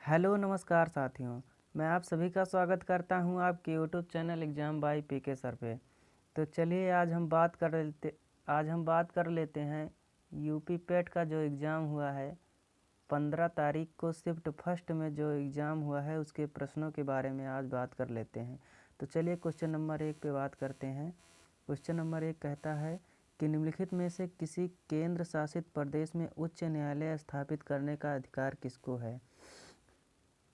Hello नमस्कार साथियों। मैं आप सभी का स्वागत करता हूं आपके YouTube channel exam by PK sir पे। तो चलिए आज हम बात कर लेते हैं यूपी पेट का जो एग्ज़ाम हुआ है 15 तारीख को शिफ्ट फर्स्ट में जो एग्ज़ाम हुआ है उसके प्रश्नों के बारे में आज बात कर लेते हैं। तो चलिए क्वेश्चन नंबर 1 पे बात करते हैं। क्वेश्चन नंबर 1 कहता है कि निम्नलिखित में से किसी केंद्र शासित प्रदेश में उच्च न्यायालय स्थापित करने का अधिकार किसको है?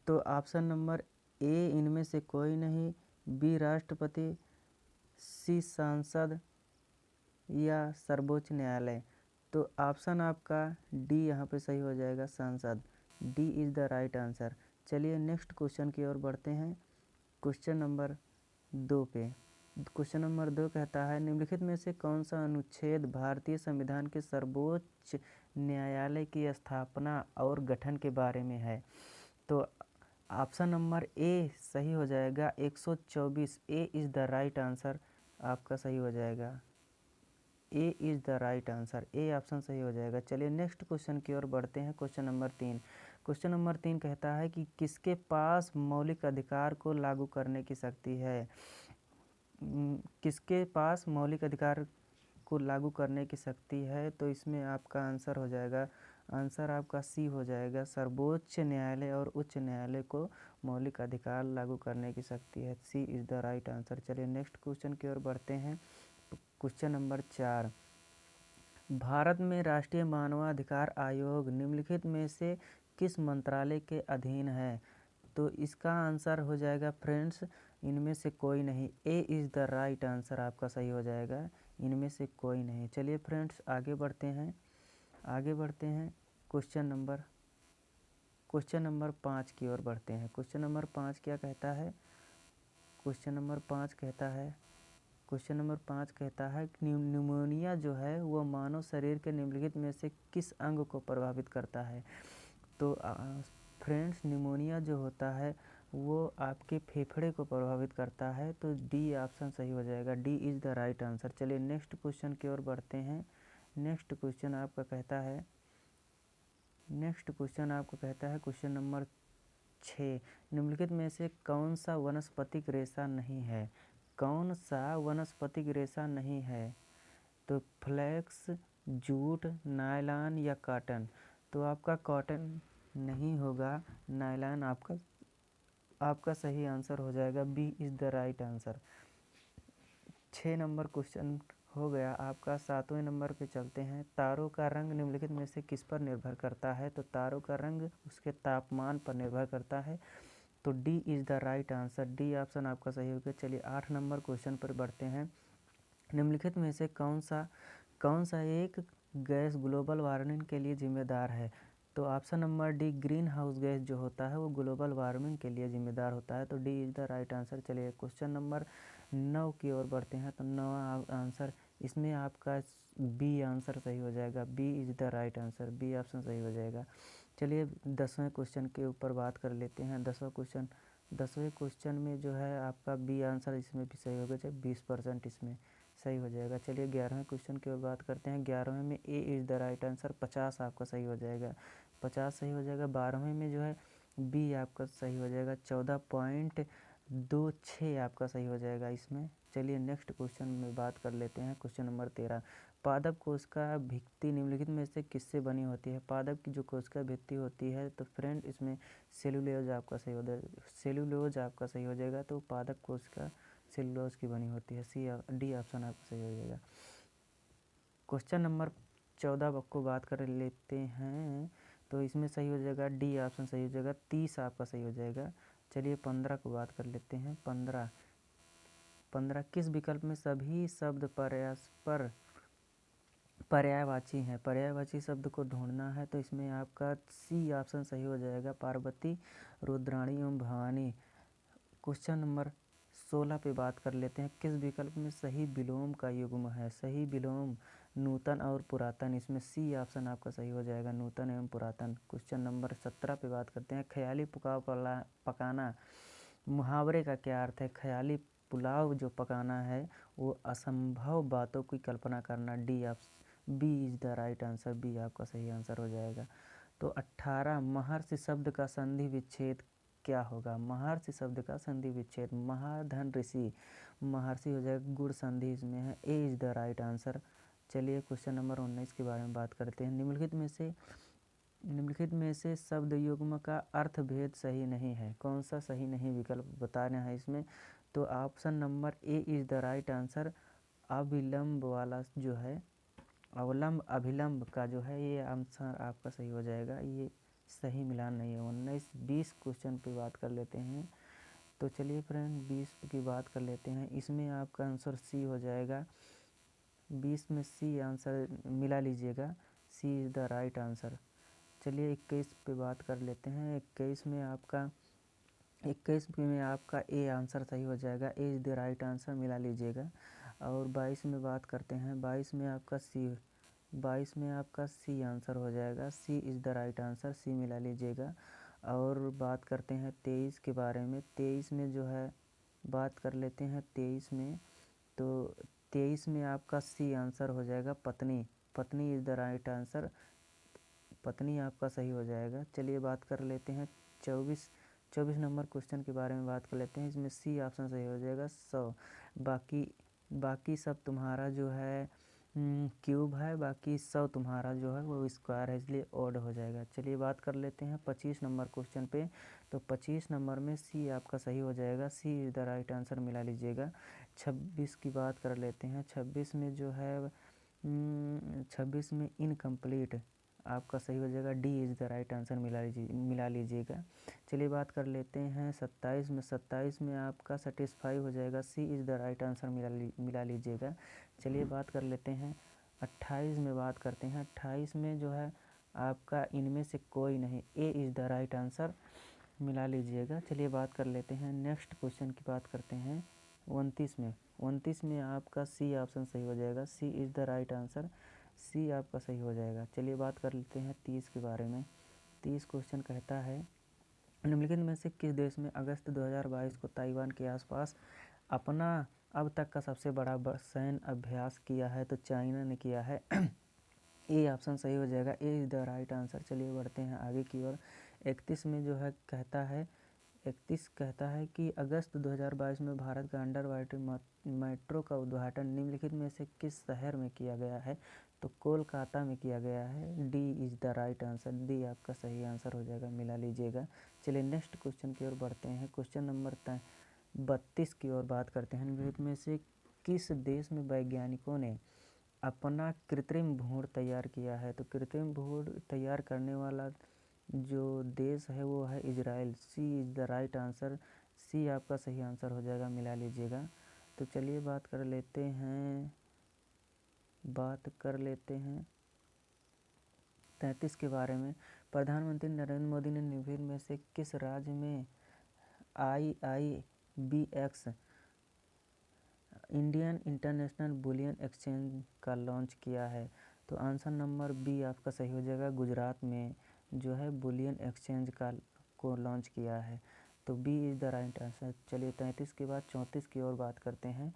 तो ऑप्शन नंबर ए इनमें से कोई नहीं, बी राष्ट्रपति, सी सांसद या सर्वोच्च न्यायालय। तो ऑप्शन आपका डी यहाँ पे सही हो जाएगा, सांसद। D is the right answer. चलिए नेक्स्ट क्वेश्चन की ओर बढ़ते हैं। क्वेश्चन नंबर 2 पे। क्वेश्चन नंबर 2 कहता है निम्नलिखित में से कौन सा अनुच्छेद भारतीय संविधान के सर्वोच्च न्यायालय की स्थापना और गठन के बारे में है? तो ऑप्शन नंबर ए सही हो जाएगा, 124। ए इज़ द राइट आंसर आपका सही हो जाएगा। A is the right answer, A option सही हो जाएगा। चलिए नेक्स्ट क्वेश्चन की ओर बढ़ते हैं। Question number 3। क्वेश्चन नंबर 3 कहता है कि किसके पास मौलिक अधिकार को लागू करने की शक्ति है? किसके पास मौलिक अधिकार को लागू करने की शक्ति है? तो इसमें आपका आंसर हो जाएगा, आंसर आपका सी हो जाएगा, सर्वोच्च न्यायालय और उच्च न्यायालय को मौलिक अधिकार लागू करने की शक्ति है। सी इज़ द राइट आंसर। चलिए नेक्स्ट क्वेश्चन की ओर बढ़ते हैं। Question number 4। भारत में राष्ट्रीय मानवाधिकार आयोग निम्नलिखित में से किस मंत्रालय के अधीन है? तो इसका आंसर हो जाएगा फ्रेंड्स, इनमें से कोई नहीं। ए इज़ द राइट आंसर आपका सही हो जाएगा, इनमें से कोई नहीं। चलिए फ्रेंड्स आगे बढ़ते हैं। क्वेश्चन नंबर 5 की ओर बढ़ते हैं। क्वेश्चन नंबर 5 क्या कहता है? क्वेश्चन नंबर 5 कहता है कि न्यूमोनिया जो है वो मानव शरीर के निम्नलिखित में से किस अंग को प्रभावित करता है? तो फ्रेंड्स निमोनिया जो होता है वो आपके फेफड़े को प्रभावित करता है। तो डी ऑप्शन सही हो जाएगा, D is the right answer. चलिए नेक्स्ट क्वेश्चन की ओर बढ़ते हैं। नेक्स्ट क्वेश्चन आपका कहता है क्वेश्चन नंबर 6। निम्नलिखित में से कौन सा वनस्पतिक रेशा नहीं है? कौन सा वनस्पतिक रेशा नहीं है? तो फ्लैक्स, जूट, नायलॉन या कॉटन। तो आपका कॉटन नहीं होगा, नायलॉन आपका सही आंसर हो जाएगा। B is the right answer. 6 नंबर क्वेश्चन हो गया आपका। 7वें नंबर पे चलते हैं। तारों का रंग निम्नलिखित में से किस पर निर्भर करता है? तो तारों का रंग उसके तापमान पर निर्भर करता है। तो D is the right answer, D option आपका सही हो गया। चलिए 8 नंबर क्वेश्चन पर बढ़ते हैं। निम्नलिखित में से कौन सा एक गैस ग्लोबल वार्मिंग के लिए जिम्मेदार है? तो option number D, green house gas जो होता है वो ग्लोबल वार्मिंग के लिए जिम्मेदार होता है। तो D is the right answer. चलिए क्वेश्चन नंबर 9 की ओर बढ़ते हैं। तो 9वां आंसर इसमें आपका बी आंसर सही हो जाएगा, B is the right answer, B option सही हो जाएगा। चलिए 10वें क्वेश्चन के ऊपर बात कर लेते हैं। 10वें क्वेश्चन में जो है आपका बी आंसर इसमें भी सही होगा, चाहे 20% इसमें सही हो जाएगा। चलिए 11वें क्वेश्चन की ओर बात करते हैं। 11वें में A is the right answer, 50 आपका सही हो जाएगा, 50 सही हो जाएगा। 12वें में जो है बी आपका सही हो जाएगा, 14.26 आपका सही हो जाएगा इसमें। चलिए नेक्स्ट क्वेश्चन में बात कर लेते हैं। Question number 13। पादप कोशिका भित्ति निम्नलिखित में से किससे बनी होती है? पादप की जो कोशिका भित्ति होती है तो फ्रेंड इसमें सेलुलोज आपका सही हो जाएगा। तो पादप कोशिका सेलुलोज की बनी होती है। डी ऑप्शन आपका सही हो जाएगा। क्वेश्चन नंबर 14 को बात कर लेते हैं। तो इसमें सही हो जाएगा, डी ऑप्शन सही हो जाएगा, 30 आपका सही हो जाएगा। चलिए 15 को बात कर लेते हैं। 15 किस विकल्प में सभी शब्द परस्पर पर्यायवाची हैं? पर्यायवाची शब्द को ढूंढना है तो इसमें आपका सी ऑप्शन सही हो जाएगा, पार्वती, रुद्राणी एवं भवानी। क्वेश्चन नंबर 16 पे बात कर लेते हैं। किस विकल्प में सही विलोम का युग्म है? सही विलोम नूतन और पुरातन, इसमें सी ऑप्शन आपका सही हो जाएगा, नूतन एवं पुरातन। क्वेश्चन नंबर 17 पे बात करते हैं। ख्याली पुलाव पकाना मुहावरे का क्या अर्थ है? ख्याली पुलाव जो पकाना है वो असंभव बातों की कल्पना करना। B is the right answer, B आपका सही आंसर हो जाएगा। तो 18 महर्षि शब्द का संधि विच्छेद क्या होगा? महर्षि शब्द का संधि विच्छेद महाधन ऋषि, महर्षि हो जाएगा, गुण संधि इसमें है, ए इज द राइट आंसर। चलिए क्वेश्चन नंबर 19 के बारे में बात करते हैं। निम्नलिखित में से शब्द युग्म का अर्थ भेद सही नहीं है। कौन सा सही नहीं विकल्प बताना है इसमें? तो option number A is the right answer. अविलंब वाला जो है, अवलंब अभिलंब का जो है, ये आंसर आपका सही हो जाएगा। ये सही मिलान नहीं है। 19-20 क्वेश्चन पे बात कर लेते हैं। तो चलिए फ्रेंड 20 की बात कर लेते हैं। इसमें आपका आंसर सी हो जाएगा। 20 में सी आंसर मिला लीजिएगा, सी इज़ द राइट आंसर। चलिए 21 पे बात कर लेते हैं। 21 में आपका ए आंसर सही हो जाएगा, A is the right answer मिला लीजिएगा। और 22 में बात करते हैं। 22 में आपका सी आंसर हो जाएगा, C is the right answer, C मिला लीजिएगा। और बात करते हैं 23 के बारे में। 23 में जो है बात कर लेते हैं 23 में। तो 23 में आपका सी आंसर हो जाएगा, पत्नी, पत्नी इज़ द राइट आंसर, पत्नी आपका सही हो जाएगा। चलिए बात कर लेते हैं 24 नंबर क्वेश्चन के बारे में बात कर लेते हैं। इसमें सी ऑप्शन सही हो जाएगा, 100। बाकी सब तुम्हारा जो है क्यूब है, बाकी 100 तुम्हारा जो है वो स्क्वायर है, इसलिए ऑड हो जाएगा। चलिए बात कर लेते हैं 25 नंबर क्वेश्चन पे। तो 25 नंबर में सी आपका सही हो जाएगा, C is the right answer मिला लीजिएगा। 26 की बात कर लेते हैं। 26 में जो है 26 में इनकम्प्लीट आपका सही हो जाएगा, D is the right answer मिला लीजिएगा। चलिए बात कर लेते हैं 27 में। 27 में आपका सेटिस्फाई हो जाएगा, C is the right answer मिला लीजिएगा। चलिए बात कर लेते हैं 28 में। बात करते हैं 28 में जो है आपका इनमें से कोई नहीं, ए इज़ द राइट आंसर मिला लीजिएगा। चलिए बात कर लेते हैं नेक्स्ट क्वेश्चन की बात करते हैं 29 में। 29 में आपका सी ऑप्शन सही हो जाएगा, C is the right answer, C आपका सही हो जाएगा। चलिए बात कर लेते हैं 30 के बारे में। 30 क्वेश्चन कहता है, निम्नलिखित में से किस देश में अगस्त 2022 को ताइवान के आसपास अपना अब तक का सबसे बड़ा सैन्य अभ्यास किया है? तो चाइना ने किया है। ए ऑप्शन सही हो जाएगा, A is the right answer. चलिए बढ़ते हैं आगे की ओर। 31 में जो है कहता है 31 कहता है कि अगस्त 2022 में भारत का अंडर वाटर मेट्रो का उद्घाटन निम्नलिखित में से किस शहर में किया गया है? तो कोलकाता में किया गया है, D is the right answer, D आपका सही आंसर हो जाएगा, मिला लीजिएगा। चलिए नेक्स्ट क्वेश्चन की ओर बढ़ते हैं। क्वेश्चन नंबर 32 की ओर बात करते हैं। निम्नलिखित में से किस देश में वैज्ञानिकों ने अपना कृत्रिम भ्रूण तैयार किया है? तो कृत्रिम भ्रूण तैयार करने वाला जो देश है वो है Israel, C is the right answer, C आपका सही आंसर हो जाएगा, मिला लीजिएगा। तो चलिए बात कर लेते हैं 33 के बारे में। प्रधानमंत्री नरेंद्र मोदी ने निम्नलिखित में से किस राज्य में IIBX Indian international bullion exchange का लॉन्च किया है? तो आंसर नंबर बी आपका सही हो जाएगा, गुजरात में जो है बुलियन एक्सचेंज को लॉन्च किया है। तो B is the right answer. चलिए 33 के बाद 34 की ओर बात करते हैं।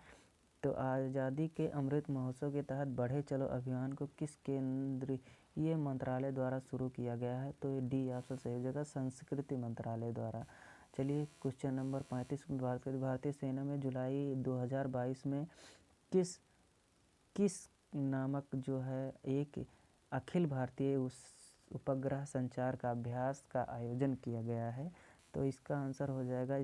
तो आज़ादी के अमृत महोत्सव के तहत बढ़े चलो अभियान को किस केंद्रीय मंत्रालय द्वारा शुरू किया गया है? तो डी ऑप्शन सही हो जाएगा, संस्कृति मंत्रालय द्वारा। चलिए क्वेश्चन नंबर 35 की बात करें। भारतीय सेना में जुलाई 2022 में किस नामक जो है एक अखिल भारतीय उपग्रह संचार का अभ्यास का आयोजन किया गया है? तो इसका आंसर हो जाएगा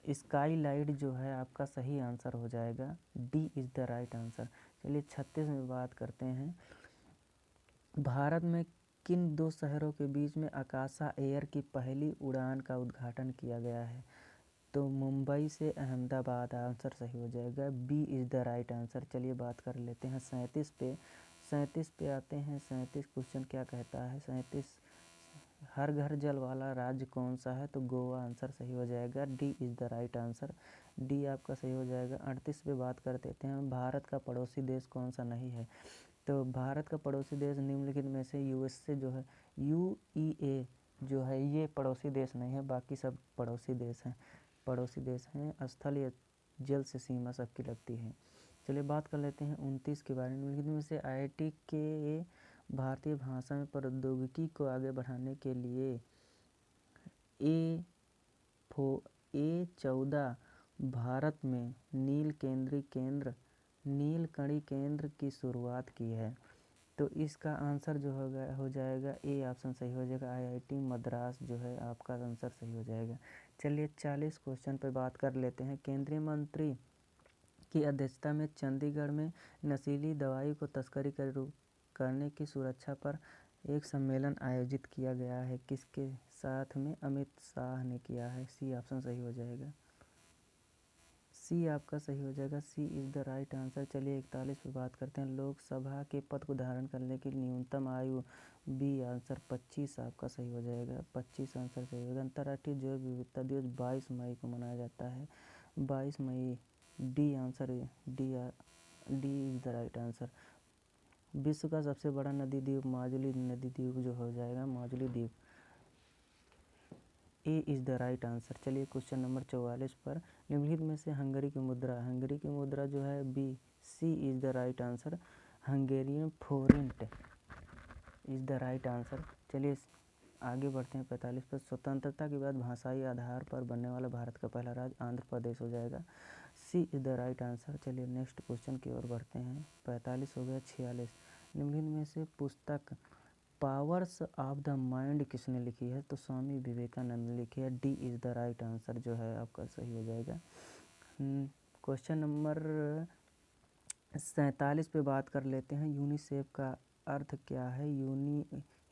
स्काई लाइट जो है आपका सही आंसर हो जाएगा, D is the right answer. चलिए 36 में बात करते हैं। भारत में किन दो शहरों के बीच में आकाशा एयर की पहली उड़ान का उद्घाटन किया गया है? तो मुंबई से अहमदाबाद आंसर सही हो जाएगा, B is the right answer. चलिए बात कर लेते हैं 37 पे आते हैं। 37 क्वेश्चन क्या कहता है? 37 हर घर जल वाला राज्य कौन सा है? तो गोवा आंसर सही हो जाएगा, D is the right answer, D आपका सही हो जाएगा। 38 पे बात कर देते हैं। भारत का पड़ोसी देश कौन सा नहीं है? तो भारत का पड़ोसी देश निम्नलिखित में से यूएसए जो है, यूईए जो है ये पड़ोसी देश नहीं है, बाकी सब पड़ोसी देश हैं। स्थल या जल से सीमा सबकी लगती है। चलिए बात कर लेते हैं 29 के बारे में। निम्नलिखित में से IIT के भारतीय भाषा में प्रौद्योगिकी को आगे बढ़ाने के लिए A14 भारत में नीलकणी केंद्र की शुरुआत की है। तो इसका आंसर जो हो जाएगा ए ऑप्शन सही हो जाएगा। IIT मद्रास जो है आपका आंसर सही हो जाएगा। चलिए 40 क्वेश्चन पे बात कर लेते हैं। केंद्रीय मंत्री की अध्यक्षता में चंडीगढ़ में नशीली दवाई को तस्करी करने की सुरक्षा पर एक सम्मेलन आयोजित किया गया है। किसके साथ में? अमित शाह ने किया है। सी ऑप्शन सही हो जाएगा। सी आपका सही हो जाएगा। C is the right answer. चलिए 41 पे बात करते हैं। लोकसभा के पद को धारण करने की न्यूनतम आयु बी आंसर 25 आपका सही हो जाएगा। 25 आंसर सही होगा। अंतर्राष्ट्रीय जैव विविधता दिवस 22 मई को मनाया जाता है। 22 मई D answer D is the right answer. विश्व का सबसे बड़ा नदी द्वीप माजुली नदी द्वीप जो हो जाएगा माजुली द्वीप। ए इज़ द राइट आंसर। चलिए क्वेश्चन नंबर 44 पर निम्नलिखित में से हंगरी की मुद्रा जो है B. C is the right answer. Hungarian forint is the right answer. चलिए आगे बढ़ते हैं 45 पर। स्वतंत्रता के बाद भाषाई आधार पर बनने वाला भारत का पहला राज्य आंध्र प्रदेश हो जाएगा। C is the right answer. चलिए नेक्स्ट क्वेश्चन की ओर बढ़ते हैं। 45 हो गया। 46 निम्नलिखित में से पुस्तक पावर्स ऑफ द माइंड किसने लिखी है? तो स्वामी विवेकानंद ने लिखी है। D is the right answer जो है आपका सही हो जाएगा। क्वेश्चन नंबर 47 पे बात कर लेते हैं। यूनिसेफ का अर्थ क्या है?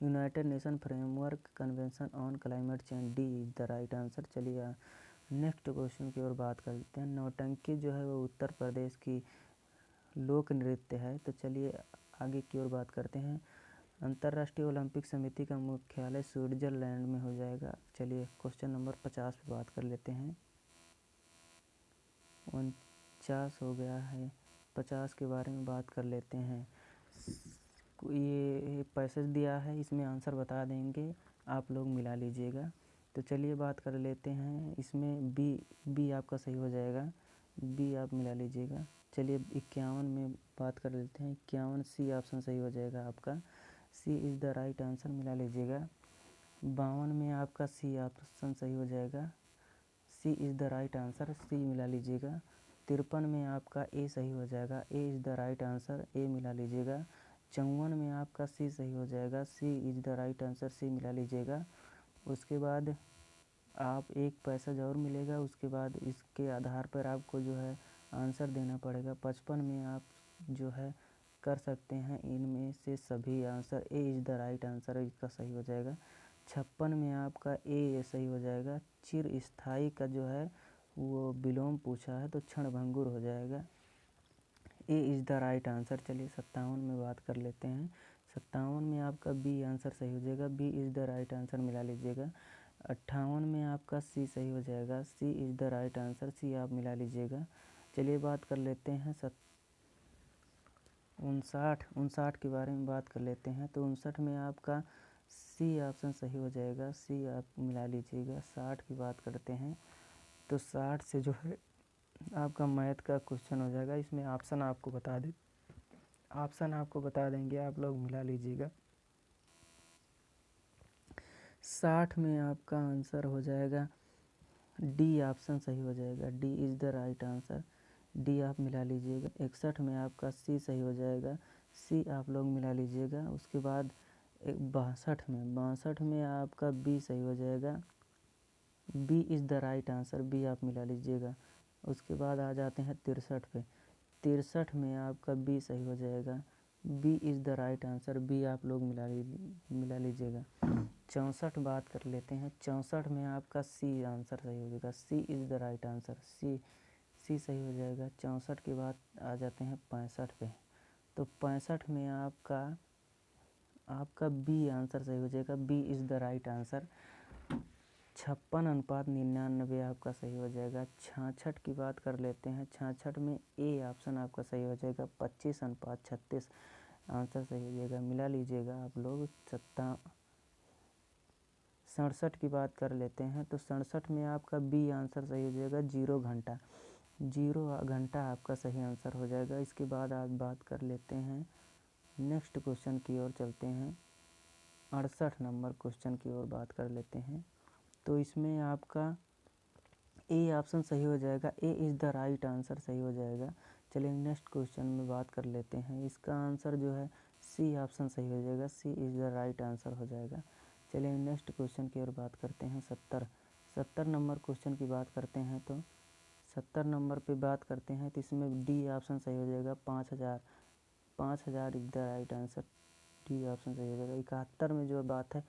United nation framework convention on climate change. D is the right answer. चलिए नेक्स्ट क्वेश्चन की ओर बात कर लेते हैं। नौटंकी जो है वो उत्तर प्रदेश की लोक नृत्य है। तो चलिए आगे की ओर बात करते हैं। अंतर्राष्ट्रीय ओलंपिक समिति का मुख्यालय स्विट्जरलैंड में हो जाएगा। चलिए क्वेश्चन नंबर 50 पे बात कर लेते हैं। 49 हो गया है। 50 के बारे में बात कर लेते हैं। ये पैसेज दिया है, इसमें आंसर बता देंगे, आप लोग मिला लीजिएगा। तो चलिए बात कर लेते हैं। इसमें बी आपका सही हो जाएगा। बी आप मिला लीजिएगा। चलिए 51 में बात कर लेते हैं। 51 सी ऑप्शन सही हो जाएगा आपका। सी इज़ द राइट आंसर मिला लीजिएगा। 52 में आपका सी ऑप्शन सही हो जाएगा। C is the right answer. C मिला लीजिएगा। 53 में आपका ए सही हो जाएगा। A is the right answer. A मिला लीजिएगा। 54 में आपका सी सही हो जाएगा। C is the right answer. C मिला लीजिएगा। उसके बाद आप एक पैसेज और मिलेगा। उसके बाद इसके आधार पर आपको जो है आंसर देना पड़ेगा। 55 में आप जो है कर सकते हैं इनमें से सभी answer. A is the right answer इसका सही हो जाएगा। 56 में आपका ए सही हो जाएगा। चिरस्थायी का जो है वो विलोम पूछा है तो क्षणभंगुर हो जाएगा। A is the right answer. चलिए 57 में बात कर लेते हैं। 57 में आपका बी आंसर सही हो जाएगा। B is the right answer मिला लीजिएगा। 58 में आपका सी सही हो जाएगा। C is the right answer. C आप मिला लीजिएगा। चलिए बात कर लेते हैं 59 के बारे में बात कर लेते हैं। तो 59 में आपका सी ऑप्शन सही हो जाएगा। सी आप मिला लीजिएगा। 60 की बात करते हैं। तो 60 से जो है आपका मैथ का क्वेश्चन हो जाएगा। इसमें ऑप्शन आपको बता देंगे, आप लोग मिला लीजिएगा। 60 में आपका आंसर हो जाएगा डी ऑप्शन सही हो जाएगा। D is the right answer. D आप मिला लीजिएगा। 61 में आपका सी सही हो जाएगा। सी आप लोग मिला लीजिएगा। उसके बाद 62 में आपका बी सही हो जाएगा। B is the right answer. B आप मिला लीजिएगा। उसके बाद आ जाते हैं 63 पे। 63 में आपका बी सही हो जाएगा। B is the right answer. B आप लोग मिला लीजिएगा। 64 बात कर लेते हैं। 64 में आपका सी आंसर सही हो जाएगा। C is the right answer. सी सही हो जाएगा। 64 के बाद आ जाते हैं 65 पे। तो 65 में आपका बी आंसर सही हो जाएगा। B is the right answer. 56:99 आपका सही हो जाएगा। 66 की बात कर लेते हैं। 66 में ए ऑप्शन आपका सही हो जाएगा। 25:36 आंसर सही हो जाएगा। मिला लीजिएगा आप लोग। 67 की बात कर लेते हैं। तो 67 में आपका बी आंसर सही हो जाएगा। 0 घंटा आपका सही आंसर हो जाएगा। इसके बाद आप बात कर लेते हैं नेक्स्ट क्वेश्चन की ओर चलते हैं। 68 नंबर क्वेश्चन की ओर बात कर लेते हैं। तो इसमें आपका ए ऑप्शन सही हो जाएगा, A is the right answer सही हो जाएगा। चलिए नेक्स्ट क्वेश्चन में बात कर लेते हैं। इसका आंसर जो है सी ऑप्शन सही हो जाएगा, C is the right answer हो जाएगा। चलिए नेक्स्ट क्वेश्चन की ओर बात करते हैं। 70 नंबर क्वेश्चन की बात करते हैं। तो 70 नंबर पे बात करते हैं तो इसमें डी ऑप्शन सही हो जाएगा, 5000 is the right answer, D option सही हो जाएगा। 71 में जो बात है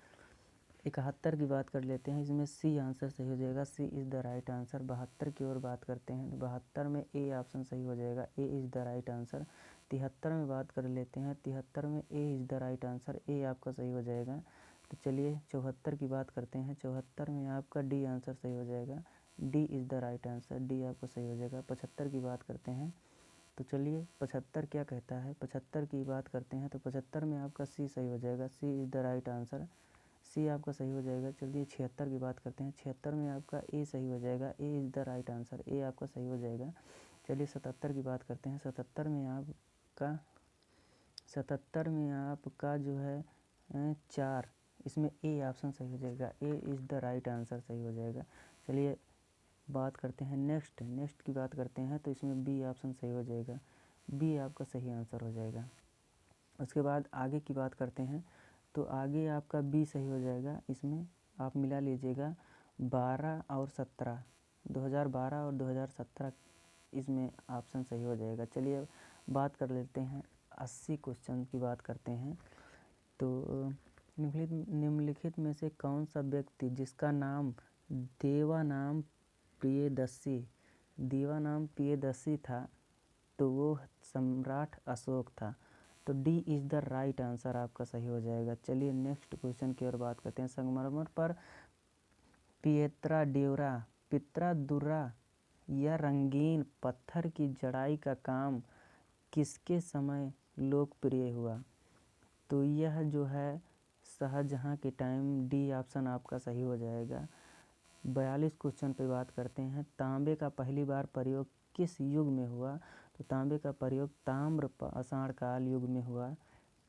71 की बात कर लेते हैं। इसमें सी आंसर सही हो जाएगा, C is the right answer. 72 की ओर बात करते हैं। 72 में ए ऑप्शन सही हो जाएगा, A is the right answer. 73 में बात कर लेते हैं। 73 में A is the right answer, A आपका सही हो जाएगा। तो चलिए 74 की बात करते हैं। 74 में आपका डी आंसर सही हो जाएगा, D is the right answer, D आपका सही हो जाएगा। 75 की बात करते हैं। तो चलिए 75 क्या कहता है, 75 की बात करते हैं। तो 75 में आपका सी सही हो जाएगा, C is the right answer, C आपका सही हो जाएगा। चलिए 76 की बात करते हैं। 76 में आपका ए सही हो जाएगा, A is the right answer, A आपका सही हो जाएगा। चलिए 77 की बात करते हैं। 77 में आपका जो है 4, इसमें ए ऑप्शन सही हो जाएगा, A is the right answer सही हो जाएगा। चलिए बात करते हैं नेक्स्ट की बात करते हैं। तो इसमें बी ऑप्शन सही हो जाएगा, बी आपका सही आंसर हो जाएगा। उसके बाद आगे की बात करते हैं। तो आगे आपका बी सही हो जाएगा। इसमें आप मिला लीजिएगा 12 और 17, 2012 और 2017 इसमें ऑप्शन सही हो जाएगा। चलिए बात कर लेते हैं 80 क्वेश्चन की बात करते हैं। तो निम्नलिखित में से कौन सा व्यक्ति जिसका नाम देवानाम प्रियदर्शी था, तो वो सम्राट अशोक था। तो D is the right answer आपका सही हो जाएगा। चलिए नेक्स्ट क्वेश्चन की ओर बात करते हैं। संगमरमर पर पित्रा दुर्रा या रंगीन पत्थर की जड़ाई का काम किसके समय लोकप्रिय हुआ? तो यह जो है शाहजहाँ के टाइम, डी ऑप्शन आपका सही हो जाएगा। 42 क्वेश्चन पे बात करते हैं। तांबे का पहली बार प्रयोग किस युग में हुआ? तो तांबे का प्रयोग ताम्र पाषाण काल युग में हुआ।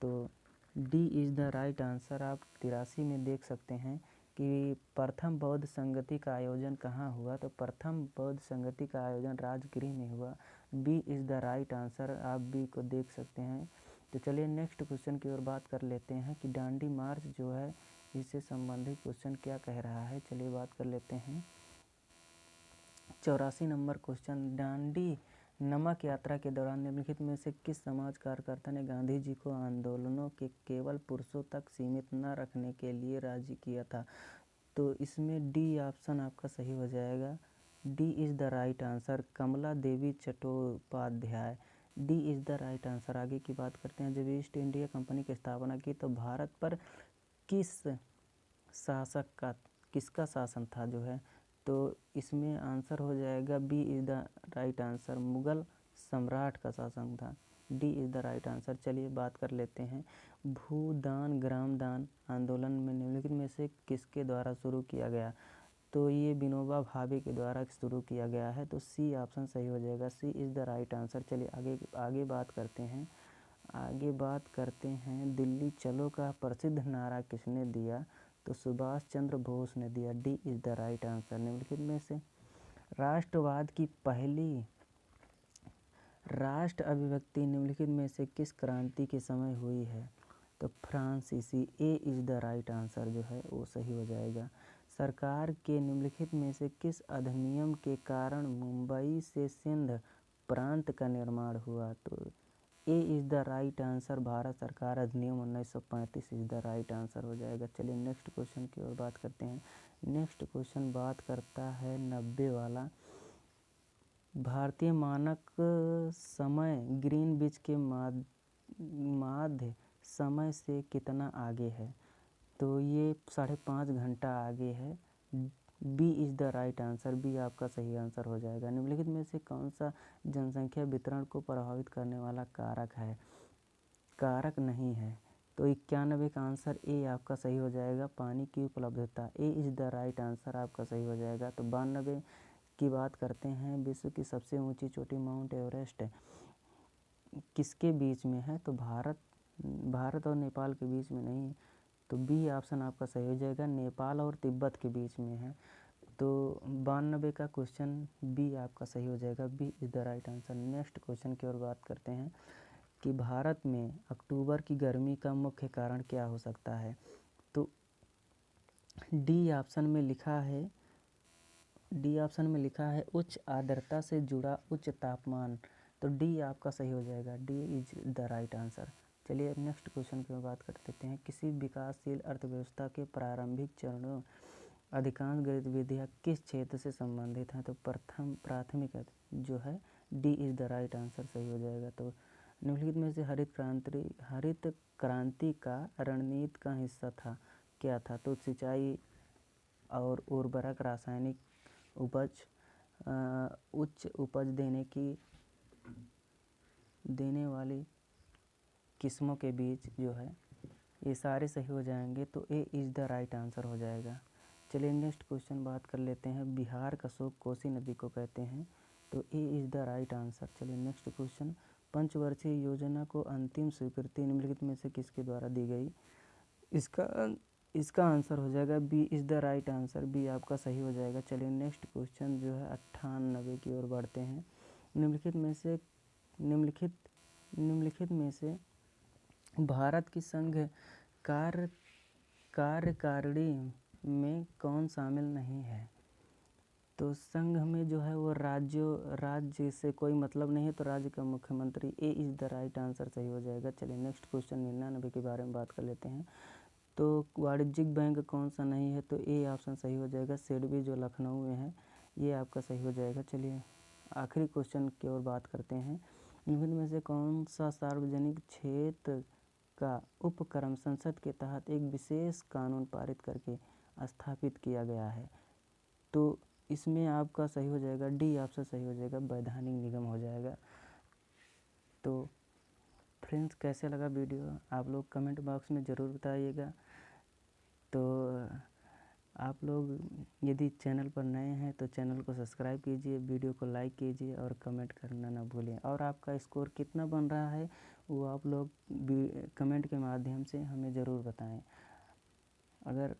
तो D is the right answer. आप 83 में देख सकते हैं कि प्रथम बौद्ध संगति का आयोजन कहाँ हुआ? तो प्रथम बौद्ध संगति का आयोजन राजगृह में हुआ। B is the right answer, आप बी को देख सकते हैं। तो चलिए नेक्स्ट क्वेश्चन की ओर बात कर लेते हैं कि डांडी मार्च जो है इससे संबंधित क्वेश्चन क्या कह रहा है। चलिए बात कर लेते हैं। 84 नंबर क्वेश्चन, दांडी नमक यात्रा के दौरान निम्नलिखित में से किस समाज कार्यकर्ता ने गांधी जी को आंदोलनों के केवल पुरुषों तक सीमित न रखने के लिए राजी किया था? तो इसमें डी ऑप्शन आपका सही हो जाएगा, D is the right answer, Kamla Devi Chattopadhyay, D is the right answer. आगे की बात करते हैं। जब ईस्ट इंडिया कंपनी की स्थापना की तो भारत पर किसका शासन था जो है? तो इसमें आंसर हो जाएगा B is the right answer, Mughal सम्राट का शासन था, D is the right answer. चलिए बात कर लेते हैं। भूदान ग्रामदान आंदोलन में निम्नलिखित में से किसके द्वारा शुरू किया गया? तो ये विनोबा भावे के द्वारा शुरू किया गया है। तो सी ऑप्शन सही हो जाएगा, C is the right answer. चलिए आगे बात करते हैं। दिल्ली चलो का प्रसिद्ध नारा किसने दिया? तो सुभाष चंद्र बोस ने दिया, D is the right answer. निम्नलिखित में से राष्ट्रवाद की पहली राष्ट्र अभिव्यक्ति निम्नलिखित में से किस क्रांति के समय हुई है? तो फ्रांसीसी, ए इज़ द राइट आंसर जो है वो सही हो जाएगा। सरकार के निम्नलिखित में से किस अधिनियम के कारण मुंबई से सिंध प्रांत का निर्माण हुआ? तो ए is the right answer, Bharat सरकार अधिनियम 1935 इज़ द राइट आंसर हो जाएगा। चलिए नेक्स्ट क्वेश्चन की ओर बात करते हैं। नेक्स्ट क्वेश्चन बात करता है 90 वाला, भारतीय मानक समय ग्रीनविच के माध्य समय से कितना आगे है? तो ये 5.5 घंटा आगे है। B is the right answer, B आपका सही आंसर हो जाएगा। निम्नलिखित में से कौन सा जनसंख्या वितरण को प्रभावित करने वाला कारक है? कारक नहीं है। तो 91 का आंसर ए आपका सही हो जाएगा, पानी की उपलब्धता, ए इज़ द राइट आंसर आपका सही हो जाएगा। तो 92 की बात करते हैं। विश्व की सबसे ऊंची चोटी माउंट एवरेस्ट किसके बीच में है? तो भारत भारत और नेपाल के बीच में नहीं, तो बी ऑप्शन आपका सही हो जाएगा, नेपाल और तिब्बत के बीच में है। तो 92 का क्वेश्चन बी आपका सही हो जाएगा, B is the right answer. Next question की ओर बात करते हैं कि भारत में अक्टूबर की गर्मी का मुख्य कारण क्या हो सकता है। तो डी ऑप्शन में लिखा है उच्च आर्द्रता से जुड़ा उच्च तापमान। तो डी आपका सही हो जाएगा, D is the right answer. चलिए नेक्स्ट क्वेश्चन की ओर बात कर लेते हैं। किसी विकासशील अर्थव्यवस्था के प्रारंभिक चरणों अधिकांश गतिविधियाँ किस क्षेत्र से संबंधित हैं। तो प्राथमिक जो है D is the right answer सही हो जाएगा। तो निम्नलिखित में से हरित क्रांति का रणनीति का हिस्सा था, क्या था। तो सिंचाई और उर्वरक, रासायनिक उपज, उच्च उपज देने वाली किस्मों के बीच जो है, ये सारे सही हो जाएंगे। तो ए इज़ द राइट आंसर हो जाएगा। चलिए नेक्स्ट क्वेश्चन बात कर लेते हैं। बिहार का शोक कोसी नदी को कहते हैं। तो ए इज़ द राइट आंसर। चलिए नेक्स्ट क्वेश्चन। पंचवर्षीय योजना को अंतिम स्वीकृति निम्नलिखित में से किसके द्वारा दी गई। इसका आंसर हो जाएगा B is the right answer, B आपका सही हो जाएगा। चलिए नेक्स्ट क्वेश्चन जो है 98 की ओर बढ़ते हैं। निम्नलिखित में से भारत की संघ कार्यकारिणी में कौन शामिल नहीं है। तो संघ में जो है वो राज्य से कोई मतलब नहीं है, तो राज्य का मुख्यमंत्री, ए इज़ द राइट आंसर सही हो जाएगा। चलिए नेक्स्ट क्वेश्चन 99 के बारे में बात कर लेते हैं। तो वाणिज्यिक बैंक कौन सा नहीं है। तो ए ऑप्शन सही हो जाएगा, सिडबी जो लखनऊ में है, ये आपका सही हो जाएगा। चलिए आखिरी क्वेश्चन की ओर बात करते हैं। निम्न में से कौन सा सार्वजनिक क्षेत्र का उपक्रम संसद के तहत एक विशेष कानून पारित करके स्थापित किया गया है। तो इसमें आपका सही हो जाएगा, डी ऑप्शन सही हो जाएगा, वैधानिक निगम हो जाएगा। तो फ्रेंड्स कैसे लगा वीडियो आप लोग कमेंट बॉक्स में ज़रूर बताइएगा। तो आप लोग यदि चैनल पर नए हैं तो चैनल को सब्सक्राइब कीजिए, वीडियो को लाइक कीजिए और कमेंट करना ना भूलें। और आपका स्कोर कितना बन रहा है वो आप लोग कमेंट के माध्यम से हमें ज़रूर बताएं। अगर